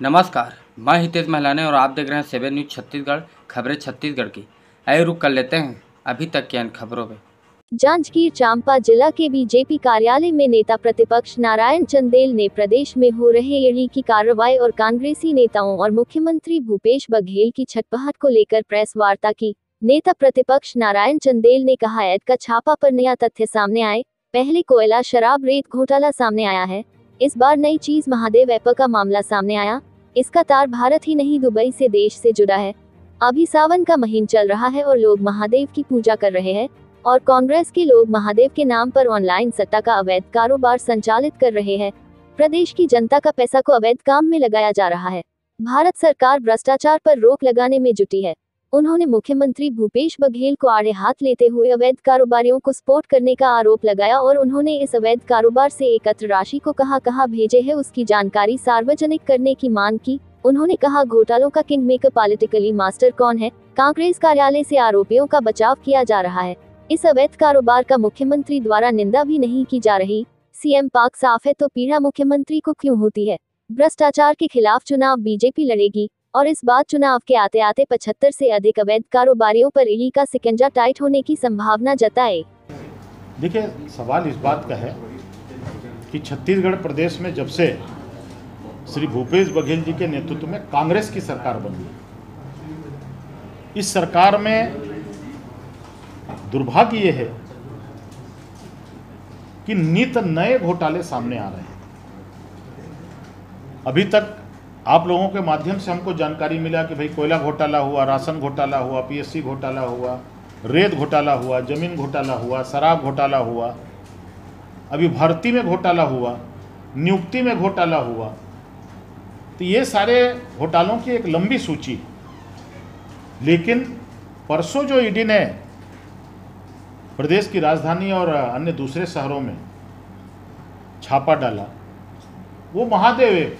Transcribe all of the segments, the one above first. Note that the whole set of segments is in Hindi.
नमस्कार, मैं हितेश महलाने और आप देख रहे हैं 7 न्यूज़ छत्तीसगढ़। खबरें छत्तीसगढ़ की। आइए रुक कर लेते हैं अभी तक की अन्य खबरों पे। जांजगीर चांपा जिला के बीजेपी कार्यालय में नेता प्रतिपक्ष नारायण चंदेल ने प्रदेश में हो रहे ईडी की कार्रवाई और कांग्रेसी नेताओं और मुख्यमंत्री भूपेश बघेल की छटपटाहट को लेकर प्रेस वार्ता की। नेता प्रतिपक्ष नारायण चंदेल ने कहा, ईडी का छापा पर नया तथ्य सामने आए। पहले कोयला शराब रेत घोटाला सामने आया है, इस बार नई चीज महादेव ऐप का मामला सामने आया। इसका तार भारत ही नहीं दुबई से देश से जुड़ा है। अभी सावन का महीना चल रहा है और लोग महादेव की पूजा कर रहे हैं और कांग्रेस के लोग महादेव के नाम पर ऑनलाइन सट्टा का अवैध कारोबार संचालित कर रहे हैं। प्रदेश की जनता का पैसा को अवैध काम में लगाया जा रहा है। भारत सरकार भ्रष्टाचार पर रोक लगाने में जुटी है। उन्होंने मुख्यमंत्री भूपेश बघेल को आड़े हाथ लेते हुए अवैध कारोबारियों को सपोर्ट करने का आरोप लगाया और उन्होंने इस अवैध कारोबार से एकत्र राशि को कहां भेजे है उसकी जानकारी सार्वजनिक करने की मांग की। उन्होंने कहा, घोटालों का किंग मेकर पॉलिटिकली मास्टर कौन है? कांग्रेस कार्यालय से आरोपियों का बचाव किया जा रहा है। इस अवैध कारोबार का मुख्यमंत्री द्वारा निंदा भी नहीं की जा रही। सीएम पाक साफ है तो पीड़ा मुख्यमंत्री को क्यों होती है? भ्रष्टाचार के खिलाफ चुनाव बीजेपी लड़ेगी और इस बार चुनाव के आते आते 75 से अधिक अवैध कारोबारियों पर ईडी का शिकंजा टाइट होने की संभावना जताए। देखिए, सवाल इस बात का है कि छत्तीसगढ़ प्रदेश में जब से श्री भूपेश बघेल जी के नेतृत्व में कांग्रेस की सरकार बनी, इस सरकार में दुर्भाग्य ये है कि नित नए घोटाले सामने आ रहे हैं। अभी तक आप लोगों के माध्यम से हमको जानकारी मिला कि भाई कोयला घोटाला हुआ, राशन घोटाला हुआ, पीएससी घोटाला हुआ, रेत घोटाला हुआ, जमीन घोटाला हुआ, शराब घोटाला हुआ, अभी भर्ती में घोटाला हुआ, नियुक्ति में घोटाला हुआ। तो ये सारे घोटालों की एक लंबी सूची। लेकिन परसों जो ईडी ने प्रदेश की राजधानी और अन्य दूसरे शहरों में छापा डाला, वो महादेव ऐप,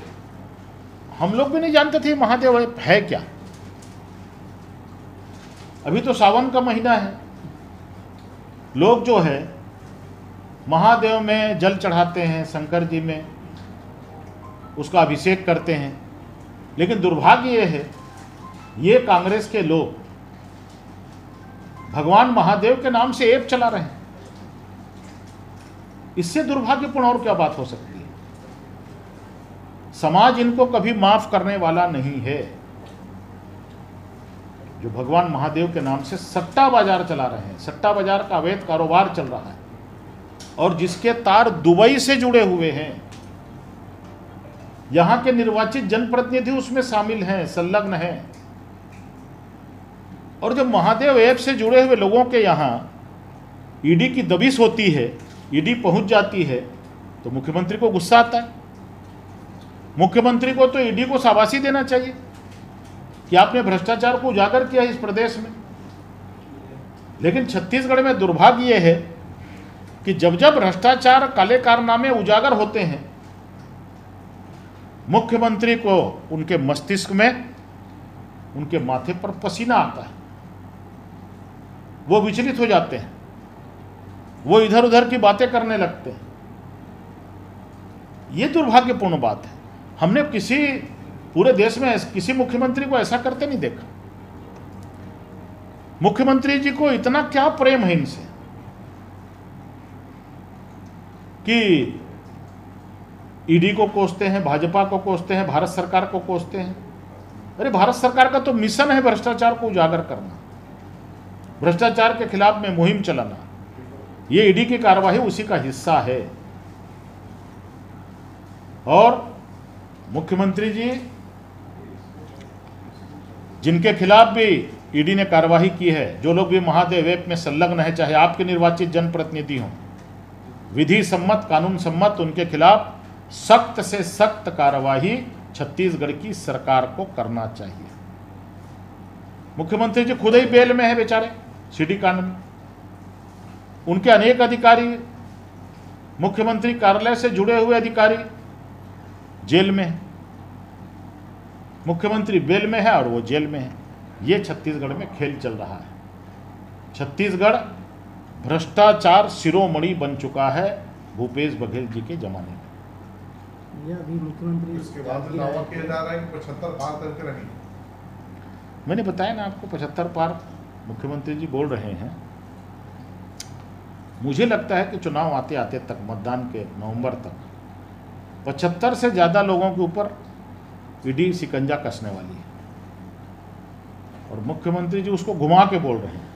हम लोग भी नहीं जानते थे महादेव ऐप है क्या। अभी तो सावन का महीना है, लोग जो है महादेव में जल चढ़ाते हैं, शंकर जी में उसका अभिषेक करते हैं। लेकिन दुर्भाग्य ये है, ये कांग्रेस के लोग भगवान महादेव के नाम से ऐप चला रहे हैं। इससे दुर्भाग्यपूर्ण और क्या बात हो सकती है? समाज इनको कभी माफ करने वाला नहीं है। जो भगवान महादेव के नाम से सट्टा बाजार चला रहे हैं, सट्टा बाजार का अवैध कारोबार चल रहा है और जिसके तार दुबई से जुड़े हुए हैं। यहां के निर्वाचित जनप्रतिनिधि उसमें शामिल हैं, संलग्न हैं। और जब महादेव ऐप से जुड़े हुए लोगों के यहाँ ईडी की दबिश होती है, ईडी पहुंच जाती है, तो मुख्यमंत्री को गुस्सा आता है। मुख्यमंत्री को तो ईडी को शाबाशी देना चाहिए कि आपने भ्रष्टाचार को उजागर किया इस प्रदेश में। लेकिन छत्तीसगढ़ में दुर्भाग्य यह है कि जब जब भ्रष्टाचार, काले कारनामे उजागर होते हैं, मुख्यमंत्री को उनके मस्तिष्क में, उनके माथे पर पसीना आता है। वो विचलित हो जाते हैं, वो इधर उधर की बातें करने लगते हैं। ये दुर्भाग्यपूर्ण बात है। हमने किसी पूरे देश में किसी मुख्यमंत्री को ऐसा करते नहीं देखा। मुख्यमंत्री जी को इतना क्या प्रेम है इनसे कि ईडी को कोसते हैं, भाजपा को कोसते हैं, भारत सरकार को कोसते हैं। अरे भारत सरकार का तो मिशन है भ्रष्टाचार को उजागर करना, भ्रष्टाचार के खिलाफ में मुहिम चलाना। ये ईडी की कार्रवाई उसी का हिस्सा है। और मुख्यमंत्री जी जिनके खिलाफ भी ईडी ने कार्रवाई की है, जो लोग भी महादेव ऐप में संलग्न है, चाहे आपके निर्वाचित जनप्रतिनिधि हों, विधि सम्मत, कानून सम्मत उनके खिलाफ सख्त से सख्त कार्रवाई छत्तीसगढ़ की सरकार को करना चाहिए। मुख्यमंत्री जी खुद ही बेल में है बेचारे, सीडी कांड में। उनके अनेक अधिकारी, मुख्यमंत्री कार्यालय से जुड़े हुए अधिकारी जेल में है। मुख्यमंत्री बेल में है और वो जेल में है। ये छत्तीसगढ़ में खेल चल रहा है। छत्तीसगढ़ भ्रष्टाचार शिरोमणि बन चुका है भूपेश बघेल जी के जमाने में। ये अभी मुख्यमंत्री इसके बाद में दावा किया जा रहा है कि 75 पार करके रहेंगे। मैंने बताया ना आपको 75 पार मुख्यमंत्री जी बोल रहे हैं। मुझे लगता है कि चुनाव आते आते तक, मतदान के नवंबर तक 75 से ज़्यादा लोगों के ऊपर ईडी शिकंजा कसने वाली है और मुख्यमंत्री जी उसको घुमा के बोल रहे हैं।